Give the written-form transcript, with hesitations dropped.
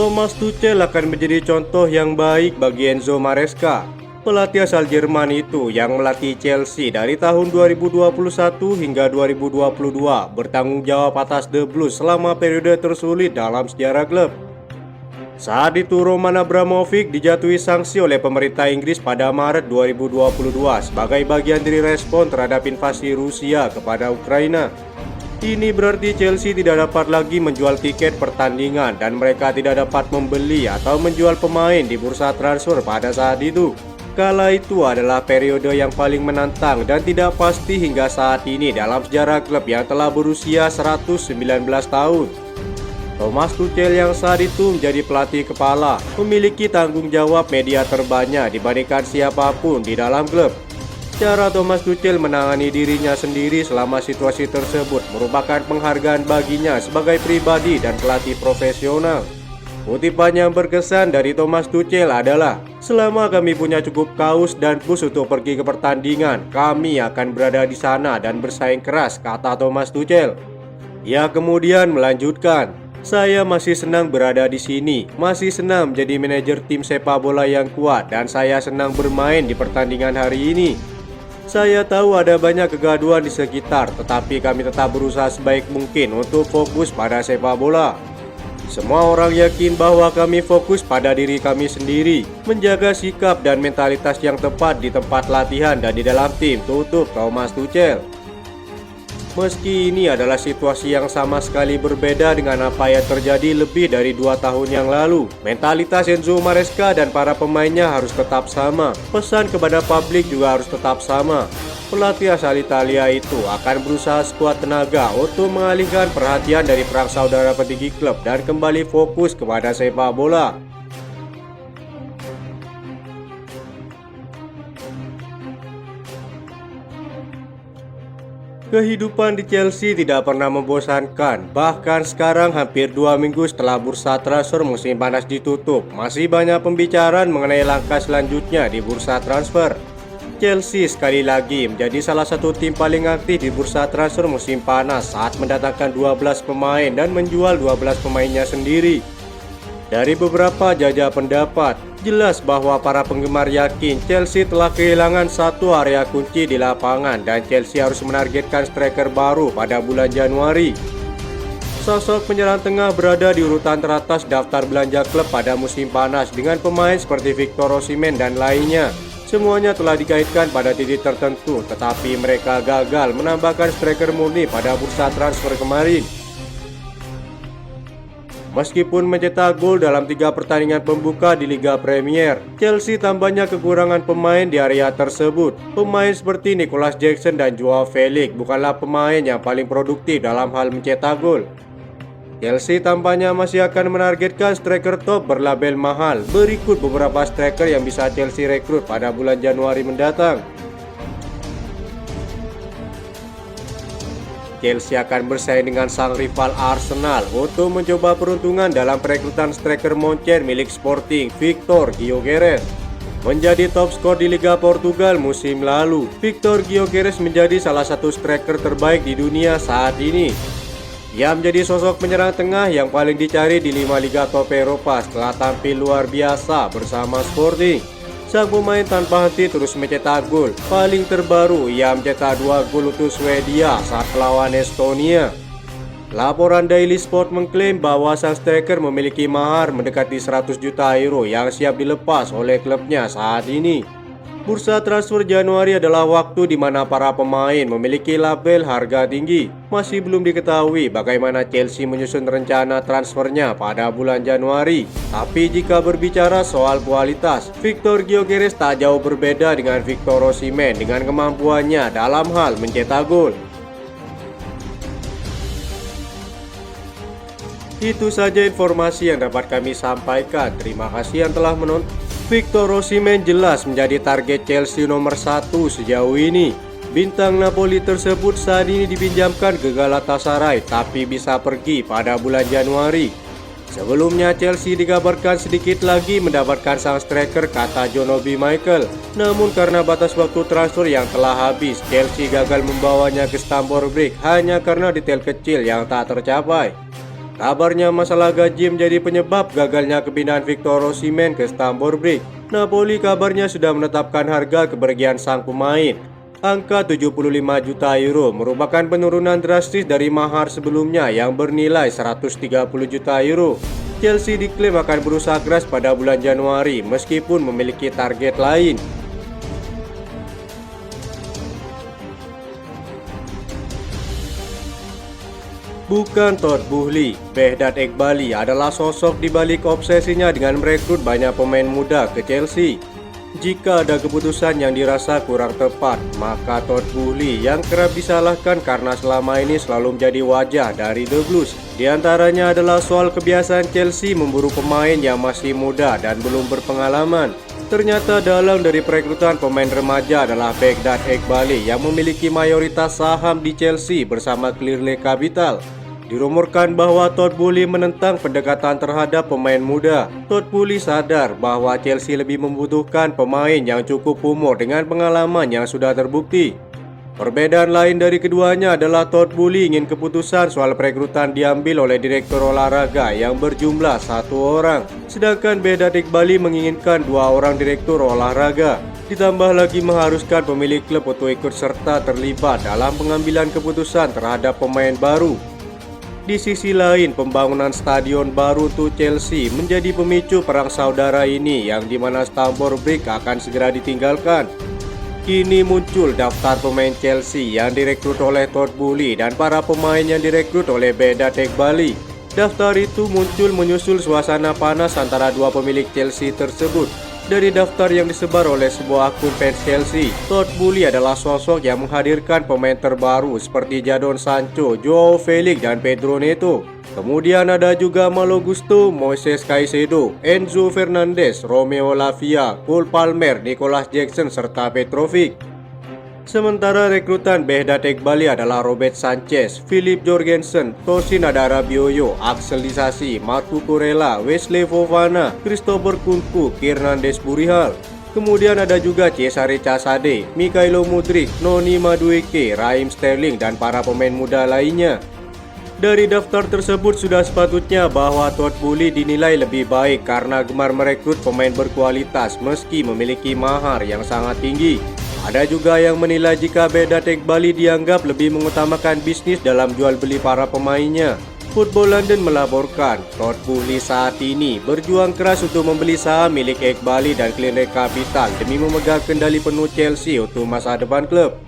Thomas Tuchel akan menjadi contoh yang baik bagi Enzo Maresca. Pelatih asal Jerman itu yang melatih Chelsea dari tahun 2021 hingga 2022 bertanggung jawab atas The Blues selama periode tersulit dalam sejarah klub. Saat itu Roman Abramovich dijatuhi sanksi oleh pemerintah Inggris pada Maret 2022 sebagai bagian dari respon terhadap invasi Rusia kepada Ukraina. Ini berarti Chelsea tidak dapat lagi menjual tiket pertandingan dan mereka tidak dapat membeli atau menjual pemain di bursa transfer pada saat itu. Kala itu adalah periode yang paling menantang dan tidak pasti hingga saat ini dalam sejarah klub yang telah berusia 119 tahun. Thomas Tuchel yang saat itu menjadi pelatih kepala memiliki tanggung jawab media terbanyak dibandingkan siapapun di dalam klub. Cara Thomas Tuchel menangani dirinya sendiri selama situasi tersebut merupakan penghargaan baginya sebagai pribadi dan pelatih profesional. Kutipan yang berkesan dari Thomas Tuchel adalah, "Selama kami punya cukup kaos dan bus untuk pergi ke pertandingan, kami akan berada di sana dan bersaing keras," kata Thomas Tuchel. Ia kemudian melanjutkan, "Saya masih senang berada di sini, masih senang menjadi manajer tim sepak bola yang kuat dan saya senang bermain di pertandingan hari ini. Saya tahu ada banyak kegaduhan di sekitar, tetapi kami tetap berusaha sebaik mungkin untuk fokus pada sepak bola. Semua orang yakin bahwa kami fokus pada diri kami sendiri, menjaga sikap dan mentalitas yang tepat di tempat latihan dan di dalam tim," tutup Thomas Tuchel. Meski ini adalah situasi yang sama sekali berbeda dengan apa yang terjadi lebih dari 2 tahun yang lalu, mentalitas Enzo Maresca dan para pemainnya harus tetap sama. Pesan kepada publik juga harus tetap sama. Pelatih asal Italia itu akan berusaha sekuat tenaga untuk mengalihkan perhatian dari perang saudara petinggi klub dan kembali fokus kepada sepak bola. Kehidupan di Chelsea tidak pernah membosankan. Bahkan sekarang hampir 2 minggu setelah bursa transfer musim panas ditutup, masih banyak pembicaraan mengenai langkah selanjutnya di bursa transfer. Chelsea sekali lagi menjadi salah satu tim paling aktif di bursa transfer musim panas saat mendatangkan 12 pemain dan menjual 12 pemainnya sendiri. Dari beberapa jajak pendapat, jelas bahwa para penggemar yakin Chelsea telah kehilangan satu area kunci di lapangan dan Chelsea harus menargetkan striker baru pada bulan Januari. Sosok penyerang tengah berada di urutan teratas daftar belanja klub pada musim panas dengan pemain seperti Victor Osimhen dan lainnya. Semuanya telah dikaitkan pada titik tertentu, tetapi mereka gagal menambahkan striker murni pada bursa transfer kemarin. Meskipun mencetak gol dalam 3 pertandingan pembuka di Liga Premier, Chelsea tampaknya kekurangan pemain di area tersebut. Pemain seperti Nicolas Jackson dan Joao Felix bukanlah pemain yang paling produktif dalam hal mencetak gol. Chelsea tampaknya masih akan menargetkan striker top berlabel mahal, berikut beberapa striker yang bisa Chelsea rekrut pada bulan Januari mendatang. Chelsea akan bersaing dengan sang rival Arsenal untuk mencoba peruntungan dalam perekrutan striker moncer milik Sporting, Victor Gyökeres. Menjadi top skor di Liga Portugal musim lalu, Victor Gyökeres menjadi salah satu striker terbaik di dunia saat ini. Ia menjadi sosok penyerang tengah yang paling dicari di 5 liga top Eropa setelah tampil luar biasa bersama Sporting. Sang pemain tanpa henti terus mencetak gol. Paling terbaru, ia mencetak 2 gol untuk Swedia saat melawan Estonia. Laporan Daily Sport mengklaim bahwa sang striker memiliki mahar mendekati 100 juta euro yang siap dilepas oleh klubnya saat ini. Bursa transfer Januari adalah waktu di mana para pemain memiliki label harga tinggi. Masih belum diketahui bagaimana Chelsea menyusun rencana transfernya pada bulan Januari. Tapi jika berbicara soal kualitas, Victor Gyökeres tak jauh berbeda dengan Victor Osimhen dengan kemampuannya dalam hal mencetak gol. Itu saja informasi yang dapat kami sampaikan. Terima kasih yang telah menonton. Victor Osimhen jelas menjadi target Chelsea nomor 1 sejauh ini. Bintang Napoli tersebut saat ini dipinjamkan ke Galatasaray tapi bisa pergi pada bulan Januari. Sebelumnya Chelsea dikabarkan sedikit lagi mendapatkan sang striker kata John Obi Mikel. Namun karena batas waktu transfer yang telah habis, Chelsea gagal membawanya ke Stamford Bridge hanya karena detail kecil yang tak tercapai. Kabarnya masalah gaji menjadi penyebab gagalnya kepindahan Victor Osimhen ke Stamford Bridge. Napoli kabarnya sudah menetapkan harga kepergian sang pemain. Angka 75 juta euro merupakan penurunan drastis dari mahar sebelumnya yang bernilai 130 juta euro. Chelsea diklaim akan berusaha keras pada bulan Januari meskipun memiliki target lain. Bukan Todd Boehly, Behdat Eghbali adalah sosok di balik obsesinya dengan merekrut banyak pemain muda ke Chelsea. Jika ada keputusan yang dirasa kurang tepat, maka Todd Boehly yang kerap disalahkan karena selama ini selalu menjadi wajah dari The Blues. Di antaranya adalah soal kebiasaan Chelsea memburu pemain yang masih muda dan belum berpengalaman. Ternyata dalang dari perekrutan pemain remaja adalah Behdat Eghbali yang memiliki mayoritas saham di Chelsea bersama Clearlake Capital. Dirumorkan bahwa Todd Boehly menentang pendekatan terhadap pemain muda. Todd Boehly sadar bahwa Chelsea lebih membutuhkan pemain yang cukup umur dengan pengalaman yang sudah terbukti. Perbedaan lain dari keduanya adalah Todd Boehly ingin keputusan soal perekrutan diambil oleh direktur olahraga yang berjumlah 1 orang, sedangkan Behdat Eghbali menginginkan 2 orang direktur olahraga. Ditambah lagi mengharuskan pemilik klub untuk ikut serta terlibat dalam pengambilan keputusan terhadap pemain baru. Di sisi lain, pembangunan stadion baru untuk Chelsea menjadi pemicu perang saudara ini yang dimana Stamford Bridge akan segera ditinggalkan. Kini muncul daftar pemain Chelsea yang direkrut oleh Todd Boehly dan para pemain yang direkrut oleh Behdat Eghbali. Daftar itu muncul menyusul suasana panas antara dua pemilik Chelsea tersebut. Dari daftar yang disebar oleh sebuah akun fans Chelsea, Todd Boehly adalah sosok yang menghadirkan pemain terbaru seperti Jadon Sancho, Joao Felix, dan Pedro Neto. Kemudian ada juga Malo Gusto, Moises Caicedo, Enzo Fernandez, Romeo Lavia, Cole Palmer, Nicolas Jackson, serta Petrovic. Sementara rekrutan Behdat Eghbali adalah Robert Sanchez, Philip Jorgensen, Tosin Adarabioyo, Axel Disasi, Marco Kurela, Wesley Fofana, Christopher Kunku, Kiernan Desburihal. Kemudian ada juga Cesare Casade, Mikhailo Mudryk, Noni Madueke, Raheem Sterling, dan para pemain muda lainnya. Dari daftar tersebut sudah sepatutnya bahwa Todd Boehly dinilai lebih baik karena gemar merekrut pemain berkualitas meski memiliki mahar yang sangat tinggi. Ada juga yang menilai jika Behdat Eghbali dianggap lebih mengutamakan bisnis dalam jual beli para pemainnya. Football London melaporkan, Todd Boehly saat ini berjuang keras untuk membeli saham milik Eghbali dan Clearlake Capital demi memegang kendali penuh Chelsea untuk masa depan klub.